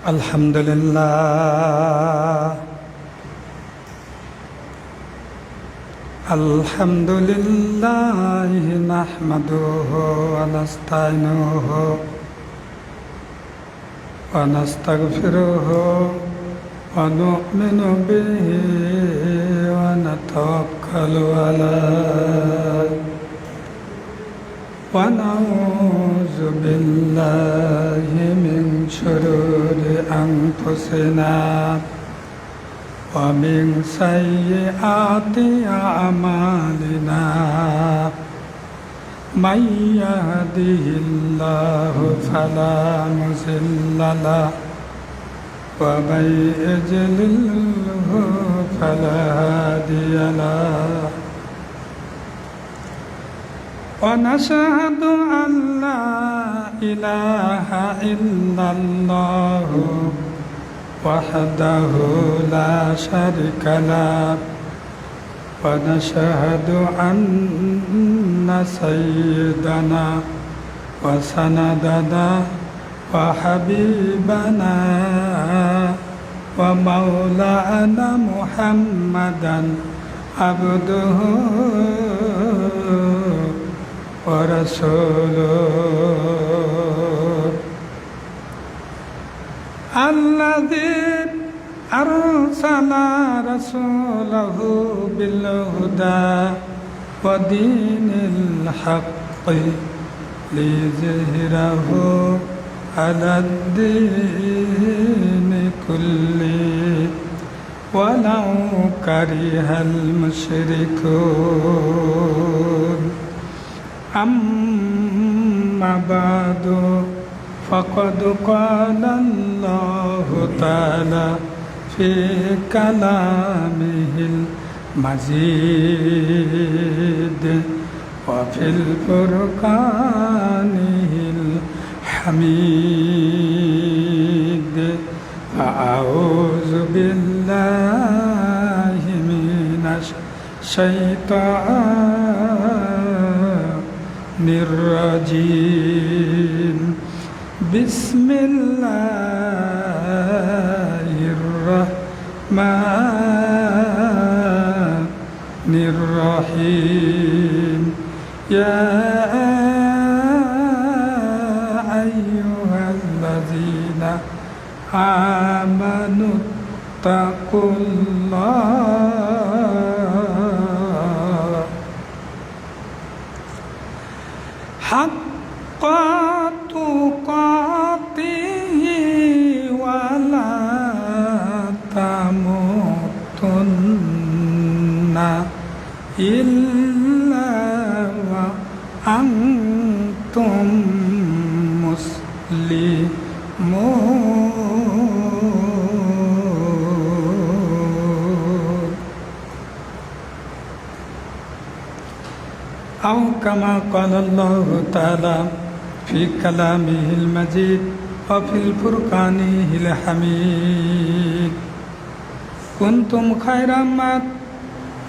Alhamdulillah, Alhamdulillah, nahmaduhu wa nasta'inuhu wa nastaghfiruhu wa nu'minu bihi wa natawakkalu alayhi wa na'udzu billahi min shururi anfusina wa min sayyiati a'malina may yahdihillahu fala mudilla lahu wa may yudlilhu fala hadiya lahu wa nashhadu an la ilaha illallah wahdahu la syarika lah wa nashhadu anna sayyidana wa sanadana wa habibana wa maulana Muhammadan abduhu wa rasuluh alladzi arsala rasulahu bil huda wa dinil haqqi liyuzhirahu ala ad-dini kulli walau karihal musyrikun amma ba'du faqad qala Allahu ta'ala fi kalamihil mazid wa fil furqanihil hamid a'udzu billahi minasy syaitonir rajim Bismillahirrahmanirrahim ya ayyuhalladzina amanu taqullaha haqqa tuqatih wa la tamutunna illa wa antum muslimun aw kama qala Allah ta'ala fi kalamihil majid wa fil furqanihil hamid kuntum khairan ummat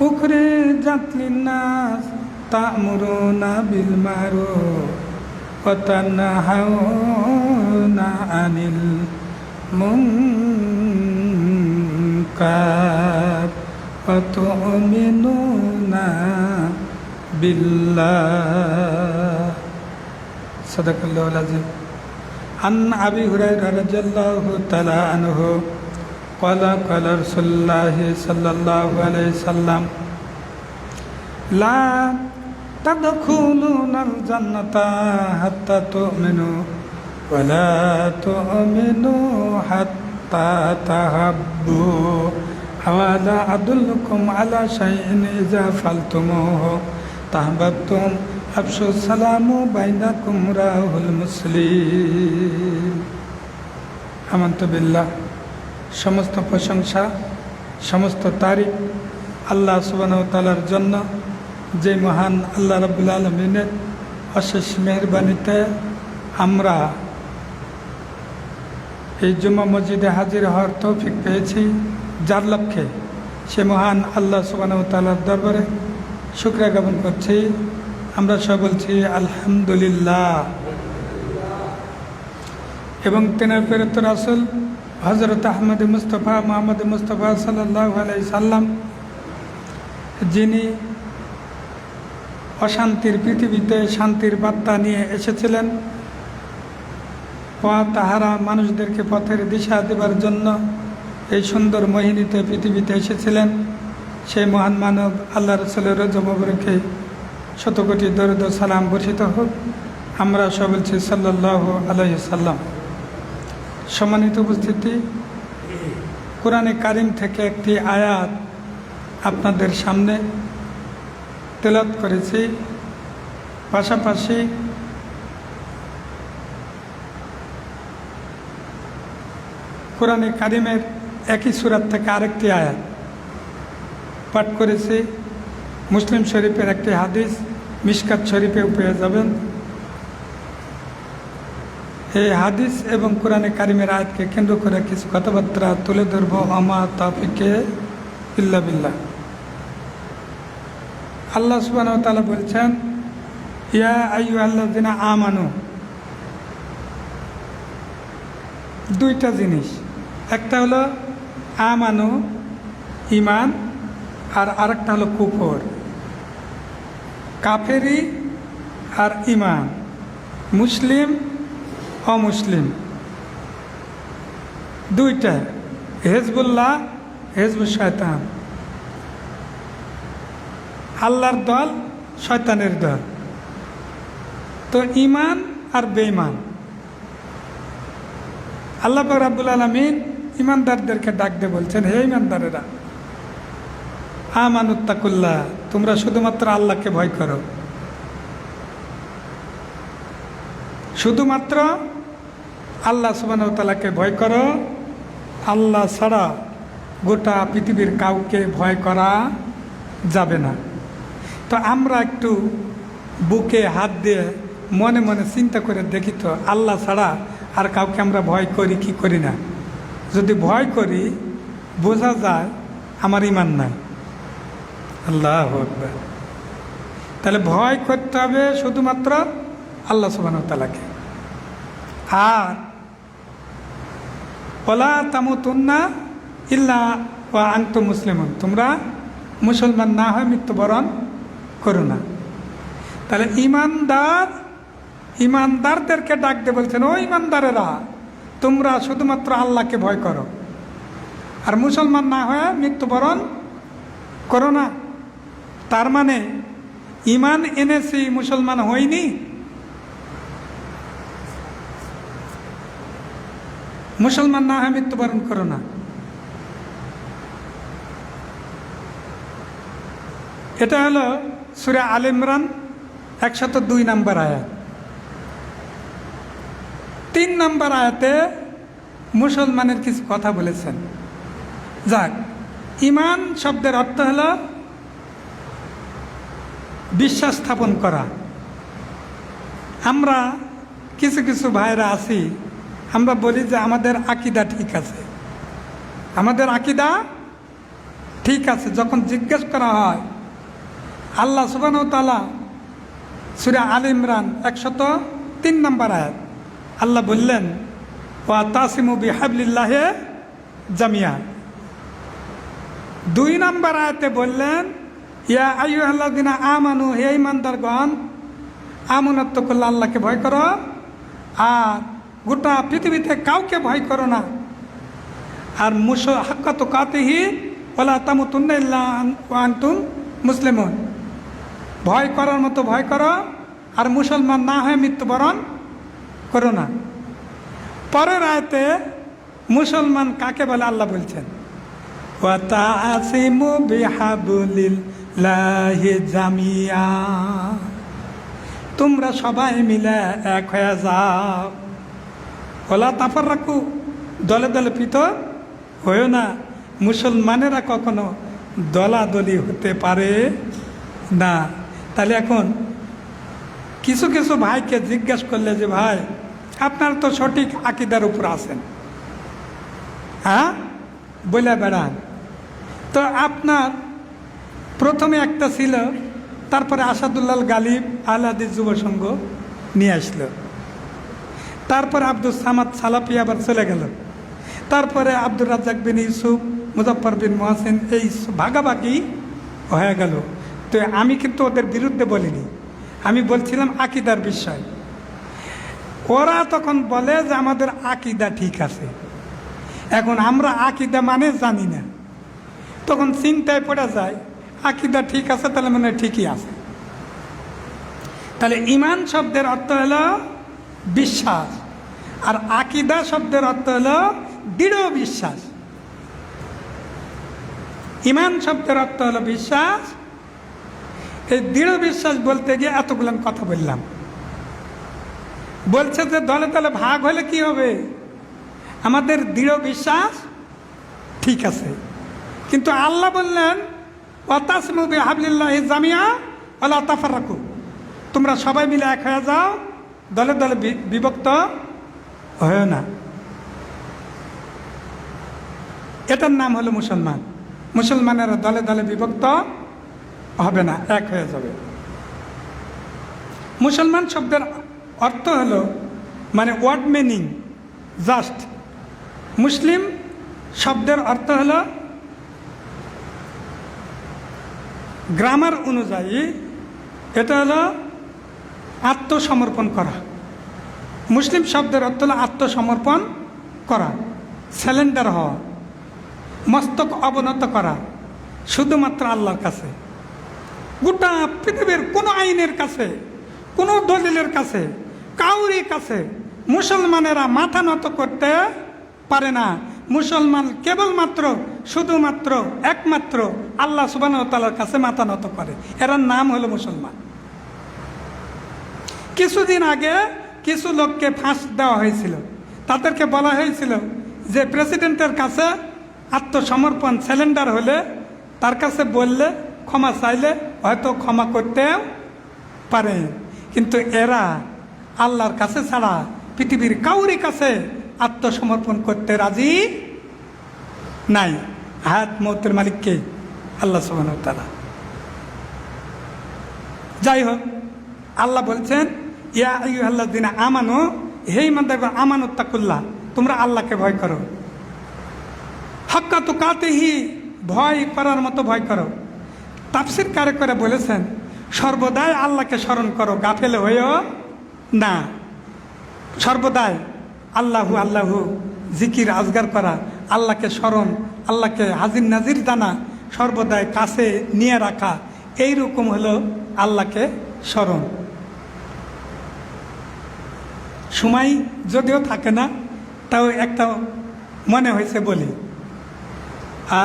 ukhrijat linnas ta'muruna bil ma'ruf wa tanhauna 'anil munkar wa tu'minuna billah sadaqallahul azim an abi hurairah radhiyallahu ta'ala anhu qala qala rasulullah sallallahu alaihi wasallam la tadkhulunal jannata hatta tu'minu wa la tu'minu hatta tahabbu awala adullukum ala shay'in idza faltumuhu tahabbtum afshu salamu bainakum rahul muslim amantu billah সমস্ত প্রশংসা সমস্ত তারিফ আল্লাহ সুবহানাহু ওয়া তাআলার জন্য যে মহান আল্লাহ রাব্বুল আলামিনের অশেষ মেহেরবানিতে আমরা এই জুমা মসজিদে হাজির হওয়ার তৌফিক পেয়েছি যার লক্ষ্যে সে মহান আল্লাহ সুবহানাহু ওয়া তাআলার দরবারে শুকরিয়া জ্ঞাপন করছি। আমরা সব বলছি আলহামদুলিল্লাহ। এবং তেনার প্রেরিত রাসূল হজরত আহমদ মুস্তফা মোহাম্মদ মুস্তফা সাল্লাল্লাহু আলাইহি সাল্লাম, যিনি অশান্তির পৃথিবীতে শান্তির বার্তা নিয়ে এসেছিলেন, তাহারা মানুষদেরকে পথের দিশা দেবার জন্য এই সুন্দর মোহিনীতে পৃথিবীতে এসেছিলেন। সেই মহান মানব আল্লাহ রসুলের রোজা মোবারকে শতকোটি দরুদ ও সালাম বর্ষিত হোক। আমরা সব বলছি সাল্লাল্লাহু আলাইহি সাল্লাম। সম্মানিত উপস্থিতি, কোরআনে কারিম থেকে একটি আয়াত আপনাদের সামনে তেলাওয়াত করেছি। পাশাপাশি কোরআনে কারিমের একই সূরাত থেকে আরেকটি আয়াত পাঠ করেছি। মুসলিম শরীফের একটি হাদিস মিশকাত শরীফেও পেয়ে যাবেন। এই হাদিস এবং কোরআনে কারিমের আয়াতকে কেন্দ্র করে কিছু কথাবার্তা তুলে ধরব। আমা তাওফিকে ইল্লা বিল্লাহ। আল্লাহ সুবহানাহু ওয়া তাআলা বলছেন, ইয়া আইয়ুহাল্লাযিনা আমানু। দুইটা জিনিস, একটা হলো আমানু ইমান, আর আরেকটা হলো কুফর কাফেরি, আর ইমান মুসলিম অমুসলিম দুইটা, হেজবুল্লাহ হেজবুল শয়তান, আল্লাহর দল শয়তানের দল। তো ইমান আর বেঈমান, আল্লাহ পাক রাব্বুল আলামিন ইমানদারদেরকে ডাক দিয়ে বলছেন, হে ইমানদারেরা, আমানুত্তাকুল্লাহ, তোমরা শুধুমাত্র আল্লাহকে ভয় করো। শুধুমাত্র আল্লাহ সুবহানাহু ওয়া তাআলাকে ভয় করো। আল্লাহ ছাড়া গোটা পৃথিবীর কাউকে ভয় করা যাবে না। তো আমরা একটু বুকে হাত দিয়ে মনে মনে চিন্তা করে দেখি তো, আল্লাহ ছাড়া আর কাউকে আমরা ভয় করি কি করি না? যদি ভয় করি, বোঝা যায় আমার ঈমান নাই। আল্লাহু আকবার। তাহলে ভয় করতে হবে শুধুমাত্র আল্লাহ সুবহানাহু ওয়া তাআলাকে। আর ওয়ালা তামুতুন্না ইল্লা ওয়া আনতুম মুসলিমুন, তোমরা মুসলমান না হয় মৃত্যুবরণ করো না। তাহলে ইমানদারদেরকে ডাক দিয়ে বলছেন, ও ইমানদারেরা, তোমরা শুধুমাত্র আল্লাহকে ভয় করো, আর মুসলমান না হয়ে মৃত্যুবরণ করো না। তার মানে ইমান এনেছি, মুসলমান হইনি। মুসলমান না হয়ে মৃত্যুবরণ করো না। এটা হলো সূরা আলে ইমরান 102 নম্বর আয়াত। 3 নম্বর আয়াতে মুসলমানের কিছু কথা বলেছেন। যাক, ইমান শব্দের অর্থ হলো বিশ্বাস স্থাপন করা। আমরা কিছু কিছু ভাইরা আছি, আমরা বলি যে আমাদের আকীদা ঠিক আছে, আমাদের আকীদা ঠিক আছে। যখন জিজ্ঞেস করা হয়, আল্লাহ সুবহানাহু ওয়া তাআলা সূরা আলে ইমরান 103 নম্বর আয়াত, আল্লাহ বললেন, ওয়া তাসিমু বিহাবলিল্লাহি জামিয়া। 2 নম্বর আয়াতে বললেন, ইয়া আইয়ুহাল্লাযিনা আমানু, হে ঈমানদারগণ, আমানুত্তাকুল্লাহ, আল্লাহকে ভয় করো, আর গোটা পৃথিবীতে কাউকে ভয় করো না। আর হাক্কা তুকাতিহি ওয়ালা তামুতুন্না ইল্লা ওয়া আনতুম মুসলিমুন, ভয় করার মতো ভয় করো, আর মুসলমান না হয়ে মৃত্যুবরণ করো না। পরের আয়াতে মুসলমান কাকে বলে আল্লাহ বলছেন, ওয়া তাসিমু বিহাবলিল্লাহি জামিয়া, তোমরা সবাই মিলে এক হয়ে যাও। ওয়ালা তাফাররাকু, দলে দলে পৃথক হয়েও না। মুসলমানেরা কখনো দলাদলি হতে পারে না। তাহলে এখন কিছু কিছু ভাইকে জিজ্ঞেস করলে যে, ভাই আপনারা তো সঠিক আকীদার উপর আছেন, হ্যাঁ বলে বেড়ান, তো আপনার প্রথমে একটা ছিল, তারপরে আসাদুল্লাহ গালিব আহলে হাদিস যুব সংঘ নিয়ে আসলো, তারপর আব্দুস সামাদ সালাফি আবার চলে গেল, তারপরে আব্দুর রাজ্জাক বিন ইউসুফ, মুজাফফর বিন মহসিন, এই ভাগাভাগি হয়ে গেল। তো আমি কিন্তু ওদের বিরুদ্ধে বলিনি, আমি বলছিলাম আকিদার বিষয়। ওরা তখন বলে যে আমাদের আকিদা ঠিক আছে। এখন আমরা আকিদা মানে জানি না, তখন চিন্তায় পড়ে যায় আকিদা ঠিক আছে তাহলে মানে ঠিকই আছে। তাহলে ঈমান শব্দের অর্থ হলো বিশ্বাস, আর আকিদা শব্দের অর্থ হলো দৃঢ় বিশ্বাস। ঈমান শব্দের অর্থ হলো বিশ্বাস। এই দৃঢ় বিশ্বাস বলতে গিয়ে এতগুলো কথা বললাম। বলছে যে দলে দলে ভাগ হলে কি হবে, আমাদের দৃঢ় বিশ্বাস ঠিক আছে, কিন্তু আল্লাহ বললেন ওয়াতাসিমু বিহাবলিল্লাহি জামিয়া ওয়ালা তাফাররাকু, তোমরা সবাই মিলে এক হয়ে যাও, দলে দলে বিভক্ত হয় না। এটার নাম হলো মুসলমান। মুসলমানেরা দলে দলে বিভক্ত হবে না, এক হয়ে যাবে। মুসলমান শব্দের অর্থ হলো মানে ওয়ার্ড মিনিং জাস্ট। মুসলিম শব্দের অর্থ হলো গ্রামার অনুযায়ী এটা হলো আত্মসমর্পণ করা। মুসলিম শব্দের অর্থ হলো আত্মসমর্পণ করা, স্যালেন্ডার হওয়া, মস্তক অবনত করা শুধুমাত্র আল্লাহর কাছে। গোটা পৃথিবীর কোনো আইনের কাছে, কোনো দলিলের কাছে, কাউরি কাছে মুসলমানেরা মাথা নত করতে পারে না। মুসলমান কেবলমাত্র শুধুমাত্র একমাত্র আল্লাহ সুবহানাহু ওয়া তাআলার কাছে মাথা নত করে, এর নাম হলো মুসলমান। কিছুদিন আগে কিছু লোককে ফাঁস দেওয়া হয়েছিল, তাদেরকে বলা হয়েছিল যে প্রেসিডেন্টের কাছে আত্মসমর্পণ স্যালেন্ডার হলে, তার কাছে বললে, ক্ষমা চাইলে হয়তো ক্ষমা করতেও পারে, কিন্তু এরা আল্লাহর কাছে ছাড়া পৃথিবীর কাউরি কাছে আত্মসমর্পণ করতে রাজি নাই। হায়াত মৌতের মালিককে আল্লাহ সুবহানাহু ওয়া তাআলা। যাই হোক, আল্লাহ বলছেন ইয়া আইয়ুহাল্লাযিনা আমানু, হে ঈমানদারগণ, আমানুত্তাকুল্লাহ, তোমরা আল্লাহকে ভয় করো। হাক্কা তুকাতিহি, ভয় করার মতো ভয় করো। তাফসীর কারে করে বলেছেন সর্বদাই আল্লাহকে স্মরণ করো, গাফেল হয়েও না। সর্বদাই আল্লাহু আল্লাহু জিকির আজগার করা, আল্লাহকে স্মরণ, আল্লাহকে হাজির নাজির জানা, সর্বদাই কাছে নিয়ে রাখা, এইরকম হলো আল্লাহকে স্মরণ। সময় যদিও থাকে না, তাও একটা মনে হয়েছে বলি।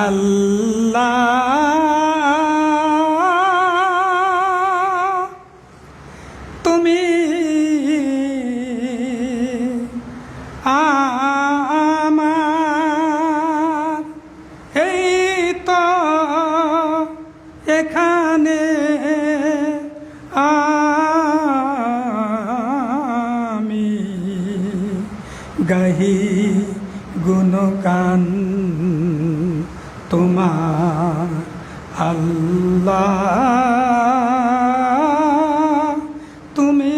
আল্লাহ তুমি আমার, এই তো এখানে আমি গাহি গুণগান তোমার আল্লাহ, তুমি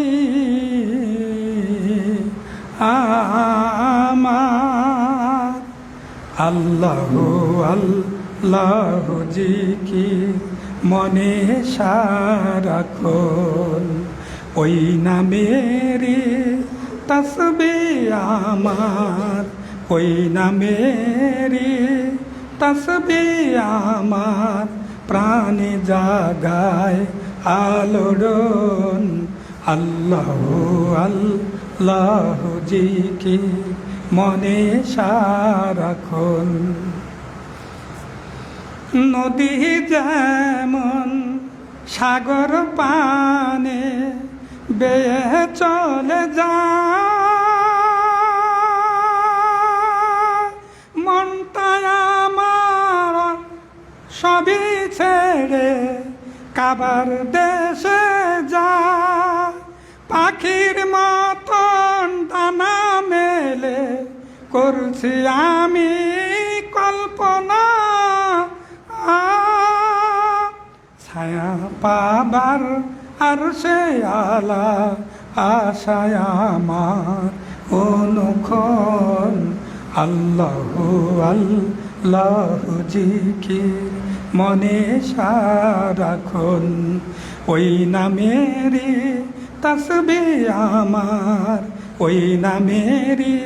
আমার। আল্লাহু আল্লাহু জিকির মনে সারাক্ষণ, ওই নামেরই তাসবিহ আমার, ওই নামেরই তাসবিহ আমার, প্রাণে জাগায় আলোড়ন। আল্লাহু আল্লাহু জিকির মনে সারাক্ষণ। নদী যেমন সাগর পানে বেয়ে চলে যায়, মনটায় আমার সবই ছেড়ে কাবার দেশে যায়। পাখির মতন দানা মেলে করছি আমি কল্পনা, ছায়া পাবার আর সে আলা আশায় আমার অনুক্ষণ আল্লাহু আল্লাহু জিকির মনে সারাক্ষণ, ওই নামেরই তাসবিহ আমার, ওই নামেরই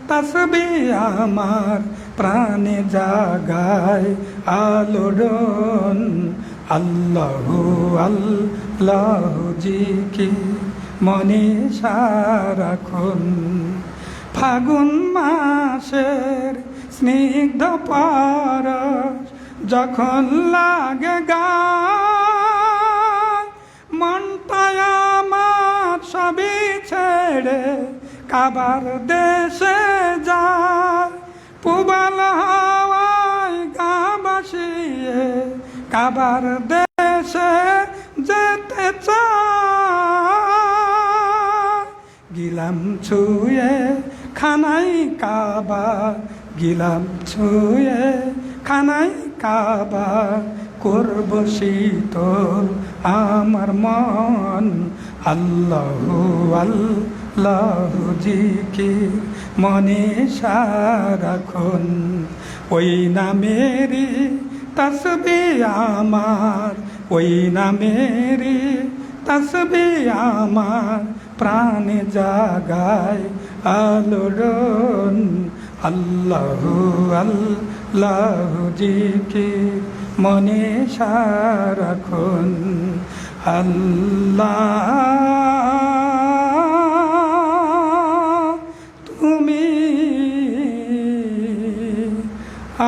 তাসবিহ আমার, প্রাণে জাগায় আলোড়ন। আল্লাহু আল্লাহু জিকির মনে সারাক্ষণ। ফাগুন মাসের স্নিগ্ধ পরশ যখন লাগে গায়, মনটায় আমার সবই ছেড়ে কাবার দেশে যায়। পুবাল হাওয়ায় গা ভাসিয়ে কাবার দেশে যেতে চায়। গিলাম ছুঁয়ে খানাই কাবা, গিলাম ছুঁয়ে খানাই কাবা, করব শীতল আমার মন। আল্লাহু আল্লাহু জিকির মনে সারাক্ষণ, ওই নামেরই তাসবিহ আমার, ওই নামেরই তাসবিহ আমার, প্রাণে জাগায় আলোড়ন। আল্লাহু আল্লাহু জিকির মনে সারাক্ষণ। আল্লাহ তুমি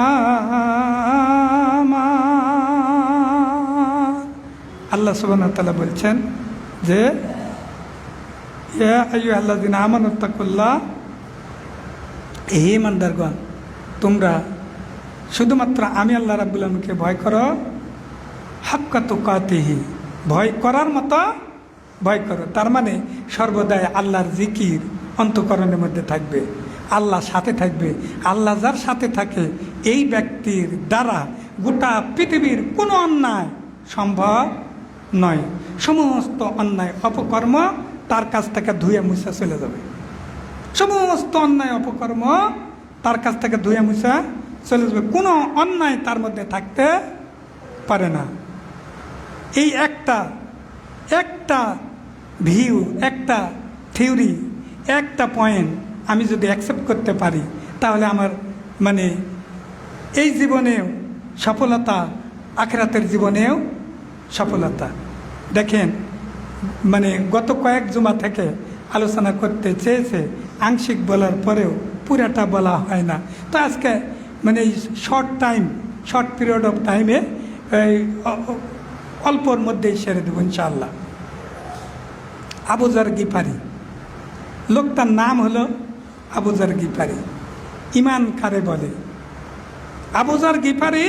আমার। আল্লাহ সুবহানাহু ওয়া তাআলা বলছেন যে ইয়া আইয়ুহাল্লাযীনা আমানুত্তাকুল্লাহ, হে ঈমানদারগণ, তোমরা শুধুমাত্র আমি আল্লাহ রাব্বুল আলামিনকে ভয় করো, হাক্কা তুকাতিহি, ভয় করার মতো ভয় করো। তার মানে সর্বদাই আল্লাহর জিকির অন্তঃকরণের মধ্যে থাকবে, আল্লাহ সাথে থাকবে। আল্লাহ যার সাথে থাকে এই ব্যক্তির দ্বারা গোটা পৃথিবীর কোনো অন্যায় সম্ভব নয়। সমস্ত অন্যায় অপকর্ম তার কাছ থেকে ধুয়ে মুছে চলে যাবে। সমস্ত অন্যায় অপকর্ম তার কাছ থেকে ধুয়ে মুছে চলে যাবে, কোনো অন্যায় তার মধ্যে থাকতে পারে না। এই একটা ভিউ, একটা থিওরি, একটা পয়েন্ট আমি যদি অ্যাকসেপ্ট করতে পারি, তাহলে আমার মানে এই জীবনেও সফলতা, আখিরাতের জীবনেও সফলতা। দেখেন, মানে গত কয়েক জুমা থেকে আলোচনা করতে চেয়েছে, আংশিক বলার পরেও পুরাটা বলা হয় না। তো আজকে মানে এই শর্ট পিরিয়ড অফ টাইমে অল্পর মধ্যেই সেরে দেবো ইনশাআল্লাহ। আবু যার গিফারি, লোকটার নাম হলো আবু যার গিফারি। ইমান কারে বলে? আবু যার গিফারি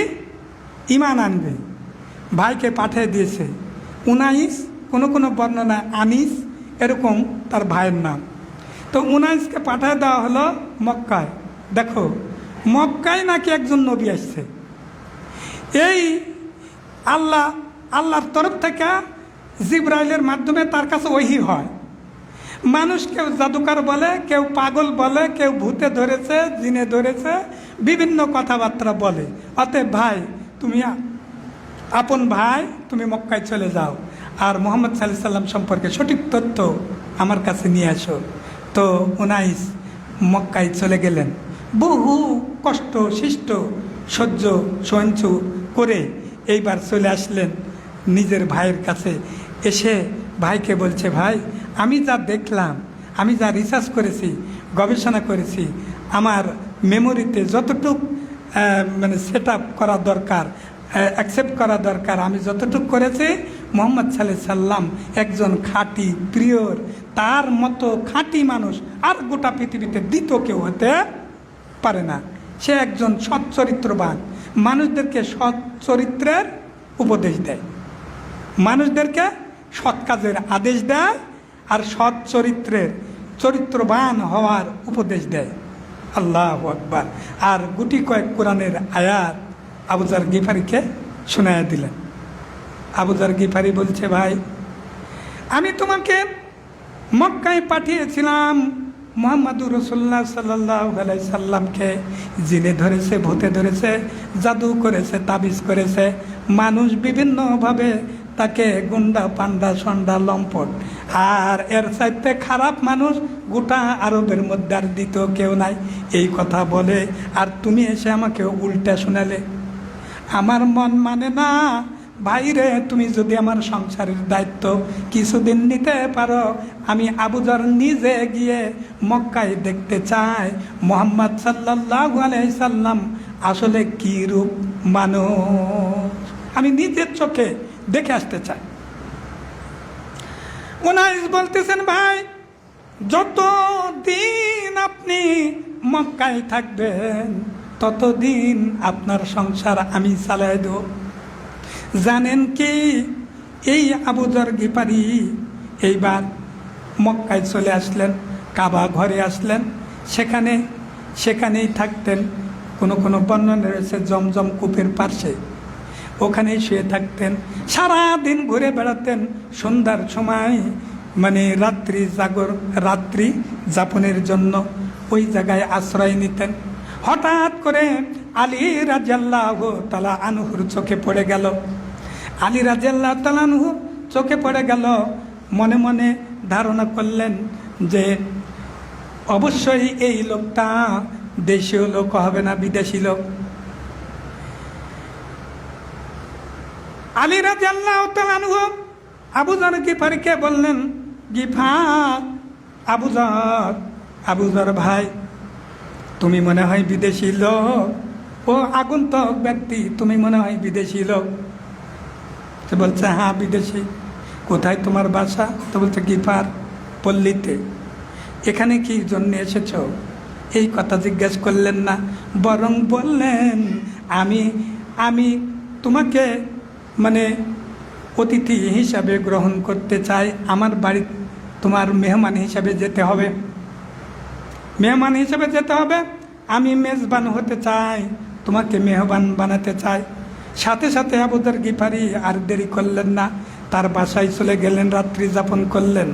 ইমান আনবে, ভাইকে পাঠিয়ে দিয়েছে। উনাইস, কোনো বর্ণনা আনিস, এরকম তার ভাইয়ের নাম। তো উনাইসকে পাঠিয়ে দেওয়া হলো মক্কায়। দেখো, মক্কায় নাকি একজন নবী আসছে। এই আল্লাহর তরফ থেকে জিবরাইলের মাধ্যমে তার কাছে ওহী হয়। মানুষ কেউ জাদুকর বলে, কেউ পাগল বলে, কেউ ভূতে ধরেছে, জিনে ধরেছে, বিভিন্ন কথাবার্তা বলে। অতএব ভাই, তুমি আপন ভাই, তুমি মক্কায় চলে যাও, আর মুহাম্মদ সাল্লাল্লাহু আলাইহি সাল্লাম সম্পর্কে সঠিক তথ্য আমার কাছে নিয়ে আসো। তো উনাইস মক্কায় চলে গেলেন। বহু কষ্ট সৃষ্ট সহ্য করে এইবার চলে আসলেন নিজের ভাইয়ের কাছে। এসে ভাইকে বলছে, ভাই, আমি যা দেখলাম, আমি যা রিসার্চ করেছি, গবেষণা করেছি, আমার মেমোরিতে যতটুক মানে সেট আপ করা দরকার, অ্যাকসেপ্ট করা দরকার, আমি যতটুকু করেছি, মুহাম্মদ সাল্লাল্লাহু আলাইহি সাল্লাম একজন খাঁটি প্রিয়র, তার মতো খাঁটি মানুষ আর গোটা পৃথিবীতে দ্বিতীয় কেউ হতে পারে না। সে একজন সৎ চরিত্রবান, মানুষদেরকে সৎ চরিত্রের উপদেশ দেয়, মানুষদেরকে সৎ কাজের আদেশ দেয়, আর সৎ চরিত্রবান হওয়ার উপদেশ দেয়। আল্লাহু আকবার। আর গুটি কয়েক কোরআনের আয়াত আবু যার গিফারিকে শোনায়া দিলেন। আবু যার গিফারি বলছে, ভাই, আমি তোমাকে মক্কায় পাঠিয়েছিলাম মুহাম্মাদুর রাসূলুল্লাহ সাল্লাল্লাহু আলাইহি সাল্লামকে জিনে ধরেছে, ভূতে ধরেছে, জাদু করেছে, তাবিজ করেছে। মানুষ বিভিন্নভাবে তাকে গুন্ডা, পান্ডা, সন্ডা, লম্পট। আর এর চাইতে খারাপ মানুষ গোটা আরবের মধ্যে আর দ্বিতীয় কেউ নাই। এই কথা বলে আর তুমি এসে আমাকে উল্টা শোনালে। আমার মন মানে না ভাইরে, তুমি যদি আমার সংসারের দায়িত্ব কিছুদিন নিতে পারো, আমি আবু যর নিজে গিয়ে মক্কায় দেখতে চাই মুহাম্মদ সাল্লাল্লাহু আলাইহি সাল্লাম আসলে কি রূপ মানুষ, আমি নিজের চোখে দেখে আসতে চাই। উনাইস বলতেছেন, ভাই যতদিন আপনি মক্কায় থাকবেন ততদিন আপনার সংসার আমি চালাই দেব। জানেন কি, এই আবু যর গিফারি এইবার মক্কায় চলে আসলেন, কাবা ঘরে আসলেন, সেখানেই থাকতেন। কোনো বর্ণনা রয়েছে জমজম কূপের পাশে, ওখানেই শুয়ে থাকতেন। সারাদিন ঘুরে বেড়াতেন। সন্ধ্যার সময় মানে রাত্রি যাপনের জন্য ওই জায়গায় আশ্রয় নিতেন। হঠাৎ করে আলী রাদিয়াল্লাহু তাআলা আনহুর চোখে পড়ে গেল। আলী রাদিয়াল্লাহু তাআলা আনহু চোখে পড়ে গেল। মনে মনে ধারণা করলেন যে অবশ্যই এই লোকটা দেশীয় লোক হবে না, বিদেশি লোক। আলী রাদিয়াল্লাহু তাআলা আনহু আবু যর গিফারিকে বললেন, গিফার আবু যর ভাই, তুমি মনে হয় বিদেশি লোক, ও আগন্তুক ব্যক্তি, তুমি মনে হয় বিদেশি লোক। সে বলছে, হ্যাঁ বিদেশি। কোথায় তোমার বাসা? তো বলছে, গিফার পল্লীতে। এখানে কি জন্য এসেছ? এই কথা জিজ্ঞেস করলেন না, বরং বললেন, আমি তোমাকে মানে অতিথি হিসাবে গ্রহণ করতে চাই, আমার বাড়ি তোমার মেহমান হিসাবে যেতে হবে, আমি মেজবান হতে চাই, তোমাকে মেহমান বানাতে চাই। সাথে সাথে আবু যর গিফারি আর দেরি করলেন না, তার বাসায় চলে গেলেন, রাত্রি যাপন করলেন।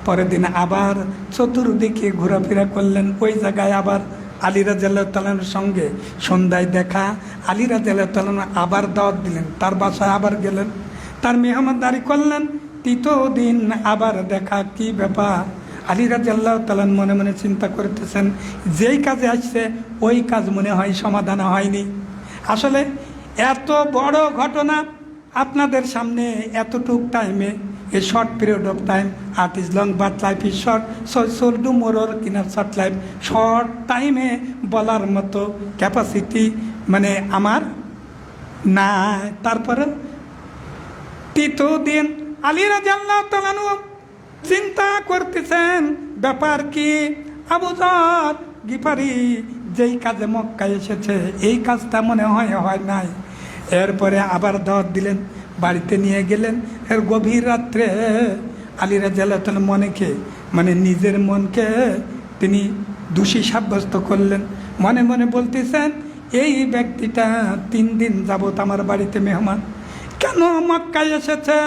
পরের দিন আবার চতুর্দিকে ঘোরাফেরা করলেন। ওই জায়গায় আবার আলী রাদিয়াল্লাহু তাআলার সঙ্গে সন্ধ্যায় দেখা। আলী রাদিয়াল্লাহু তাআলা আবার দাওয়াত দিলেন, তার বাসায় আবার গেলেন, তার মেহমানদারি করলেন। তৃতীয় দিন আবার দেখা, কি ব্যাপার? আলী রাদিয়াল্লাহু তাআলা মনে মনে চিন্তা করতেছেন, যেই কাজে আসছে ওই কাজ মনে হয় সমাধান হয়নি। আসলে এত বড় ঘটনা আপনাদের সামনে এতটুক টাইমে, a short period of time, art is long but life is short, so do more or কিনার শর্ট লাইফ, শর্ট টাইমে বলার মতো ক্যাপাসিটি মানে আমার না। তারপরে তৃতীয় দিন আলী রাদিয়াল্লাহু তাআলা চিন্তা করতেছেন, ব্যাপার কি? আবু যর গিফারি যেই কাজে মক্কায় এসেছে এই কাজটা মনে হয় নাই। এরপরে আবার দাওয়াত দিলেন, বাড়িতে নিয়ে গেলেন। এর গভীর রাত্রে আলী রাদিয়াল্লাহু তাআলা মানে নিজের মনকে তিনি দোষী সাব্যস্ত করলেন। মনে মনে বলতেছেন, এই ব্যক্তিটা 3 দিন যাবত আমার বাড়িতে মেহমান, কেন মক্কায় এসেছে?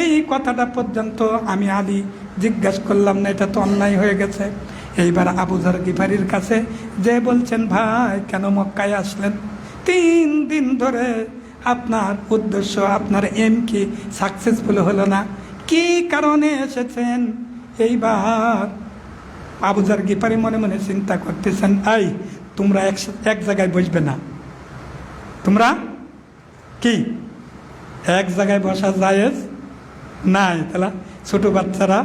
এই কথাটা পর্যন্ত আমি আলী জিজ্ঞাসা করলাম না, এটা তো অন্যায় হয়ে গেছে। এইবার আবু যর গিফারির কাছে যে বলছেন, ভাই কেন মক্কায় আসলেন? 3 দিন ধরে আপনার উদ্দেশ্য, আপনার এম কি সাকসেসফুল হলো না, কি কারণে এসেছেন? এইবার আবু যর গিফারি মনে মনে চিন্তা করতেছেন, এই তোমরা এক জায়গায় বসবে না, তোমরা কি এক জায়গায় বসা জায়েজ নাই? তাহলে ছোট বাচ্চারা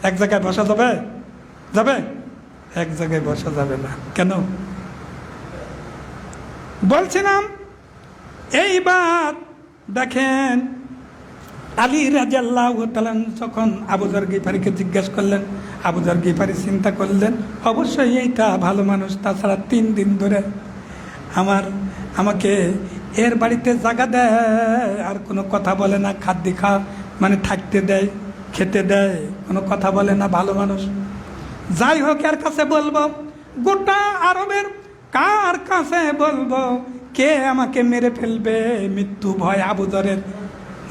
এক জায়গায় বসা যাবে? এক জায়গায় বসা যাবে না। কেন বলছিলাম? এইবার দেখেন আলী রাদিয়াল্লাহু তাআলা যখন আবু যর গিফারিকে জিজ্ঞেস করলেন, আবু যর গিফারি চিন্তা করলেন, অবশ্যই এইটা ভালো মানুষ, তাছাড়া 3 দিন ধরে আমাকে এর বাড়িতে জায়গা দেয় আর কোনো কথা বলে না, খাদ্য মানে থাকতে দেয়, খেতে দেয়, কোনো কথা বলে না, ভালো মানুষ। যাই হোক, এর কাছে বলবো, গোটা আরবের কার কাছে বলবো? কে আমাকে মেরে ফেলবে? মৃত্যু ভয় আবু যরের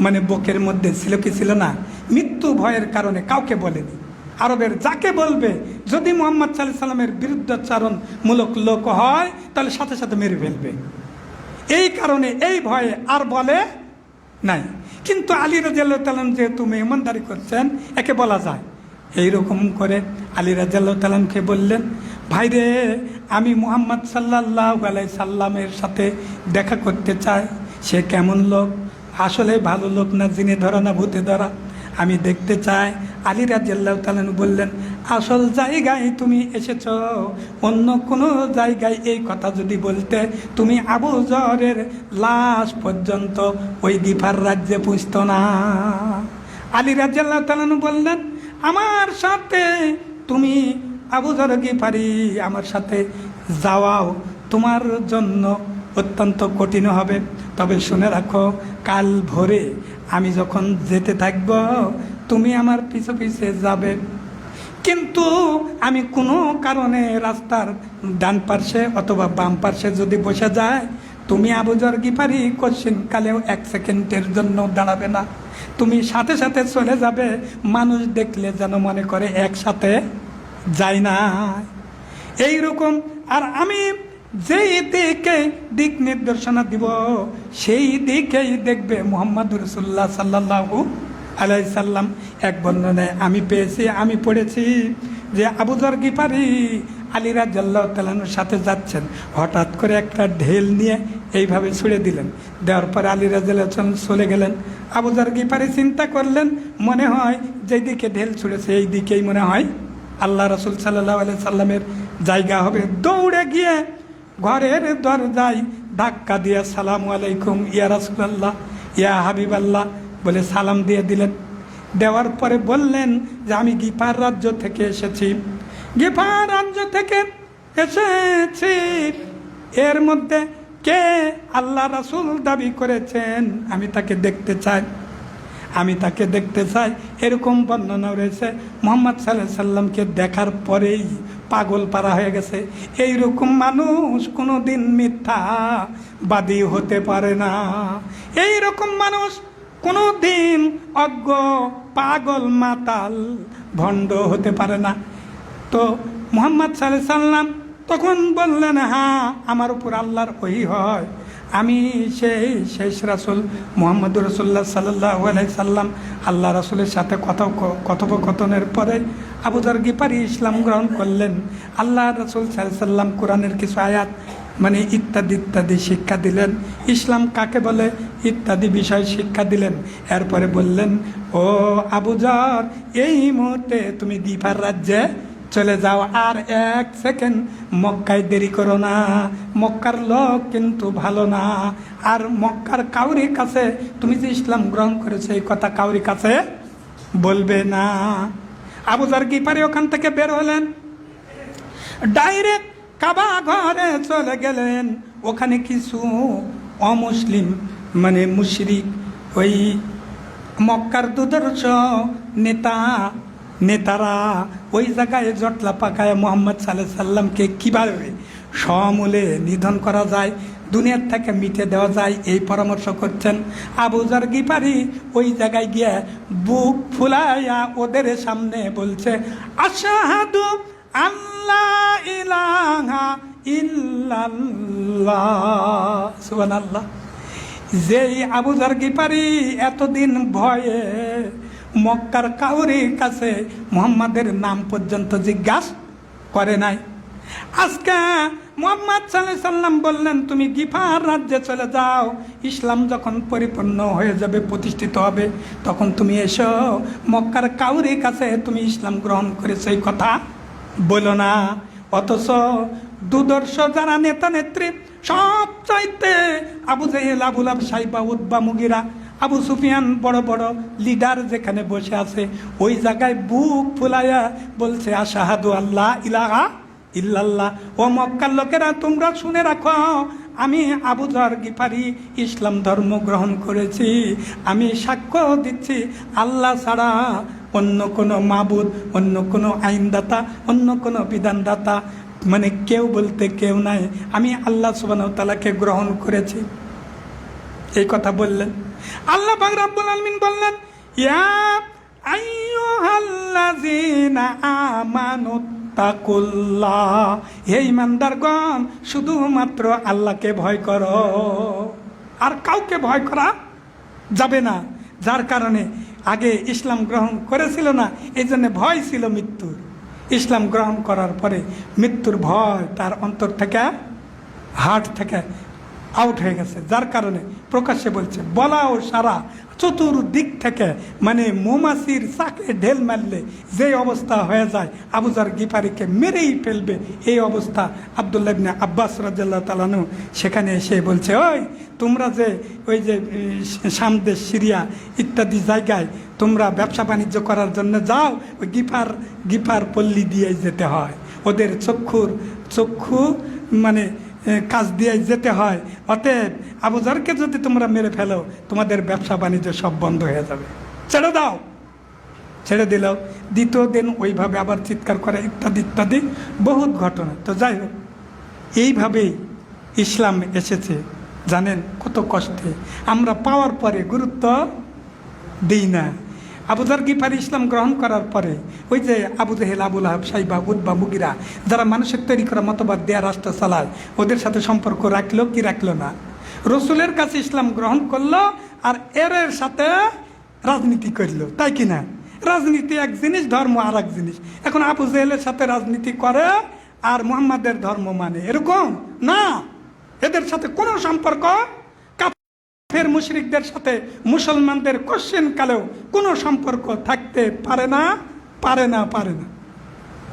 মানে বুকের মধ্যে ছিল কি ছিল না? মৃত্যু ভয়ের কারণে কাউকে বলেনি। আরবের যাকে বলবে যদি মুহাম্মদ সাল্লাল্লাহু আলাইহি সাল্লামের বিরুদ্ধাচারণমূলক লোক হয় তাহলে সাথে সাথে মেরে ফেলবে। এই কারণে এই ভয়ে আর বলে নাই। কিন্তু আলী রাদিয়াল্লাহু তাআলা যেহেতু মেহমানদারি করছেন, একে বলা যায়। এইরকম করে আলী রাদিয়াল্লাহু তাআলাকে বললেন, ভাইরে, আমি মুহাম্মদ সাল্লাল্লাহু আলাইহি সাল্লামের সাথে দেখা করতে চাই। সে কেমন লোক, আসলে ভালো লোক না জিনে ধরা না ভূতে ধরা, আমি দেখতে চাই। আলী রাদিয়াল্লাহু তাআলা বললেন, আসল জায়গায় তুমি এসেছ, অন্য কোনো জায়গায় এই কথা যদি বলতে তুমি আবু যরের লাশ পর্যন্ত ওই গিফার রাজ্যে পুষত না। আলী রাদিয়াল্লাহু তাআলা বললেন, আমার সাথে তুমি আবু যর গিফারি আমার সাথে যাওয়াও তোমার জন্য অত্যন্ত কঠিন হবে। তবে শুনে রাখো, কাল ভোরে আমি যখন যেতে থাকব তুমি আমার পিছু পিছে যাবে। কিন্তু আমি কোনো কারণে রাস্তার ডান পার্শ্বে অথবা বাম পার্শ্বে যদি বসে যায়, তুমি আবু যর গিফারি কোশ্চিন কালেও 1 সেকেন্ডের জন্য দাঁড়াবে না, তুমি সাথে সাথে চলে যাবে। মানুষ দেখলে যেন মনে করে একসাথে যায় না, এইরকম। আর আমি যেই দিকে দিক নির্দেশনা দিব সেই দিকেই দেখবে মুহাম্মদ রাসূলুল্লাহ সাল্লাল্লাহু আলাইহি সাল্লাম। এক বর্ণনায় আমি পেয়েছি, আমি পড়েছি যে আবু যর গিফারি আলী রাদিয়াল্লাহু তাআলার সাথে যাচ্ছেন, হঠাৎ করে একটা ঢেল নিয়ে এইভাবে ছুঁড়ে দিলেন। দেওয়ার পরে আলী রাদিয়াল্লাহু তাআলা চলে গেলেন। আবু যর গিফারি চিন্তা করলেন, মনে হয় যেদিকে ঢেল ছুঁড়েছে এই দিকেই মনে হয় আল্লাহ রাসূল সাল্লাল্লাহু আলাইহি সাল্লামের জায়গা হবে। দৌড়ে গিয়ে ঘরের দরজায় ধাক্কা দিয়ে সালামু আলাইকুম ইয়া রাসূলুল্লাহ, ইয়া হাবিবাল্লাহ বলে সালাম দিয়ে দিলেন। দেওয়ার পরে বললেন যে আমি গিফার রাজ্য থেকে এসেছি, গিফার রাজ্য থেকে এসেছি। এর মধ্যে কে আল্লাহ রাসূল দাবি করেছেন আমি তাকে দেখতে চাই, আমি তাকে দেখতে চাই। এরকম বর্ণনা রয়েছে। মুহাম্মদ সাল্লাল্লাহু আলাইহি সাল্লামকে দেখার পরেই পাগল পারা হয়ে গেছে। এইরকম মানুষ কোনো দিন মিথ্যাবাদী হতে পারে না। এইরকম মানুষ কোনো দিন অজ্ঞ, পাগল, মাতাল, ভণ্ড হতে পারে না। তো মুহাম্মদ সাল্লাল্লাহু আলাইহি সাল্লাম তখন বললেন, হ্যাঁ, আমার উপর আল্লাহর ওহী হয়, আমি সেই শেষ রাসূল মুহাম্মদুর রাসূলুল্লাহ সাল্লাল্লাহু আলাইহি সাল্লাম। আল্লাহ রাসূলের সাথে কথোপকথনের পরে আবু যর গিফারি ইসলাম গ্রহণ করলেন। আল্লাহ রাসূল সাল্লাল্লাহু আলাইহি সাল্লাম কোরআনের কিছু আয়াত ইত্যাদি ইত্যাদি শিক্ষা দিলেন, ইসলাম কাকে বলে ইত্যাদি বিষয় শিক্ষা দিলেন। এরপরে বললেন, ও আবু যর, এই মুহূর্তে তুমি গিফার রাজ্যে চলে যাও, আর 1 সেকেন্ড মক্কায় দেরি করো না। মক্কার লোক কিন্তু ভালো না, আর মক্কার কাউরির কাছে তুমি যে ইসলাম গ্রহণ করেছো এই কথা কাউরির কাছে বলবে না। আবু যর গিফারি ওখান থেকে বের হলেন, ডাইরেক্ট কাবা ঘরে চলে গেলেন। ওখানে কিছু অমুসলিম মুশরিক, ওই মক্কার দুর্ধর্ষ নেতারা ওই জায়গায় জটলা পাকায় মুহাম্মদ সাল্লাল্লাহু আলাইহি সাল্লামকে কীভাবে সমূলে নিধন করা যায়, দুনিয়ার থেকে মিটে দেওয়া যায়, এই পরামর্শ করছেন। আবু যর গিফারি ওই জায়গায় গিয়ে বুক ফুলাইয়া ওদের সামনে বলছে, আশহাদু আল্লাহ ইলাহা ইল্লাল্লাহ, সুবহানাল্লাহ। যেই আবু যর গিফারি এতদিন ভয়ে মক্কার কাউরির কাছে মুহাম্মাদের নাম পর্যন্ত জিজ্ঞাসা করে নাই, আজকে মুহাম্মদ সাল্লাল্লাহু আলাইহি সাল্লাম বললেন তুমি গিফার রাজ্যে চলে যাও, ইসলাম যখন পরিপূর্ণ হয়ে যাবে, প্রতিষ্ঠিত হবে, তখন তুমি এসো। মক্কার কাউরির কাছে তুমি ইসলাম গ্রহণ করেছো এই কথা বলো না। অথচ দুদর্শ যারা নেতা নেত্রী, সব চাইতে আবু জেহেল, আবু লাহাব, সাইবা, উতবা, মুগিরা, আবু সুফিয়ান, বড় বড় লিডার যেখানে বসে আছে ওই জায়গায় বুক ফুলাইয়া বলছে, আশহাদু আল্লাহ ইলাহা ইল্লাল্লাহ। ও মক্কার লোকেরা, তোমরা শুনে রাখো, আমি আবু যর গিফারি ইসলাম ধর্ম গ্রহণ করেছি। আমি সাক্ষ্য দিচ্ছি আল্লাহ ছাড়া অন্য কোনো মাবুদ, অন্য কোনো আইনদাতা, অন্য কোনো বিধানদাতা কেউ বলতে কেউ নাই। আমি আল্লাহ সুবহানাহু ওয়া তাআলাকে গ্রহণ করেছি। এই কথা বললেন। আল্লাহ পাক রব্বুল আলামিন বললেন, ইয়া আইয়ুহাল্লাযীনা আমানুত্তাকুল্লাহ, হে ঈমানদারগণ শুধুমাত্র আল্লাহকে ভয় করো, আর কাউকে ভয় করা যাবে না। যার কারণে আগে ইসলাম গ্রহণ করেছিল না, এই জন্য ভয় ছিল মৃত্যুর। ইসলাম গ্রহণ করার পরে মৃত্যুর ভয় তার অন্তর থেকে, হার্ট থেকে আউট হয়ে গেছে। যার কারণে প্রকাশ্যে বলছে, বলা ও সারা চতুর্দিক থেকে, মানে মৌমাছির চাকে ঢেল মারলে যে অবস্থা হয়ে যায়, আবু যর গিফারিকে মেরেই ফেলবে, এই অবস্থা। আব্দুল্লাহ ইবনে আব্বাস রাদিয়াল্লাহু তাআলা আনহু সেখানে এসে বলছে, ওই তোমরা যে ওই যে শাম দেশ, সিরিয়া ইত্যাদি জায়গায় তোমরা ব্যবসা বাণিজ্য করার জন্য যাও, ওই গিফার পল্লী দিয়ে যেতে হয়, ওদের চক্ষু মানে কাজ দিয়ে যেতে হয়। অতএব আবু যরকে যদি তোমরা মেরে ফেলো, তোমাদের ব্যবসা বাণিজ্য সব বন্ধ হয়ে যাবে, ছেড়ে দাও। ছেড়ে দিল। দ্বিতীয় দিন ওইভাবে আবার চিৎকার করে, ইত্যাদি ইত্যাদি বহুত ঘটনা। তো যাই হোক, এইভাবেই ইসলাম এসেছে। জানেন কত কষ্টে আমরা পাওয়ার পরে গুরুত্ব দিই না। আবু যর গিফারি ইসলাম গ্রহণ করার পরে ওই যে আবু জেহেল, আবু লাহাব, সাইবা, উতবা, মুগিরা, যারা মানুষের তৈরি করা মতবাদ দেয়া রাষ্ট্র চালায়, ওদের সাথে সম্পর্ক রাখলো কি রাখলো না? রসুলের কাছে ইসলাম গ্রহণ করলো আর এর সাথে রাজনীতি করলো, তাই কি না? রাজনীতি এক জিনিস, ধর্ম আর এক জিনিস। এখন আবু জেহেলের সাথে রাজনীতি করে আর মুহাম্মাদের ধর্ম মানে, এরকম না। এদের সাথে কোনো সম্পর্ক, ফের মুশরিকদের সাথে মুসলমানদের কোশ্চেন কালেও কোনো সম্পর্ক থাকতে পারে না।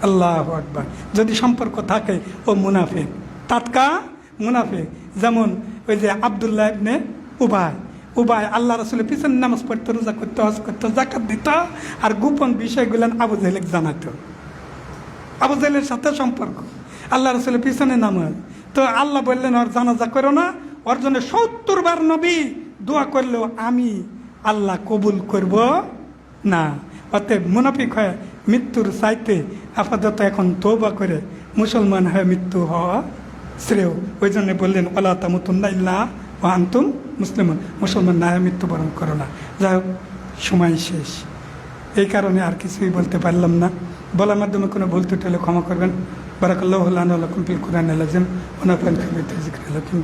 আল্লাহু আকবার। যদি সম্পর্ক থাকে ও মুনাফিক, টাটকা মুনাফিক। যেমন ওই যে আব্দুল্লাহ ইবনে উবাই আল্লাহ রাসূলের পিছনে নামাজ পড়তো, রোজা করতো, হজ করতো, যাকাত দিত, আর গোপন বিষয়গুলো আবু জেহেলকে জানাতো। আবু জেহেলের সাথে সম্পর্ক, আল্লাহ রাসূলের পিছনে নামাজ। তো আল্লাহ বললেন, ওর জানাজা করো না, ওর জন্য 70 বার নবী দোয়া করলেও আমি আল্লাহ কবুল করব না। অতএব মুনাফিক হয়ে মৃত্যুর চাইতে আপাতত এখন তওবা করে মুসলমান হয়ে মৃত্যু হওয়া শ্রেয়। ওই জন্য বললেন, ওয়ালা তামুতুন্না ইল্লা ওয়া আনতুম মুসলিমুন, মুসলমান না হয়ে মৃত্যুবরণ করো না। যাই হোক, সময় শেষ, এই কারণে আর কিছুই বলতে পারলাম না। বলার মাধ্যমে কোনো ভুল ত্রুটি হলে ক্ষমা করবেন। বারাকাল্লাহু লানা ওয়া লাকুম ফিল কুরআনিল আযীম ওয়া নাফা'নি বিমা ফিহি যিকরিল হাকীম।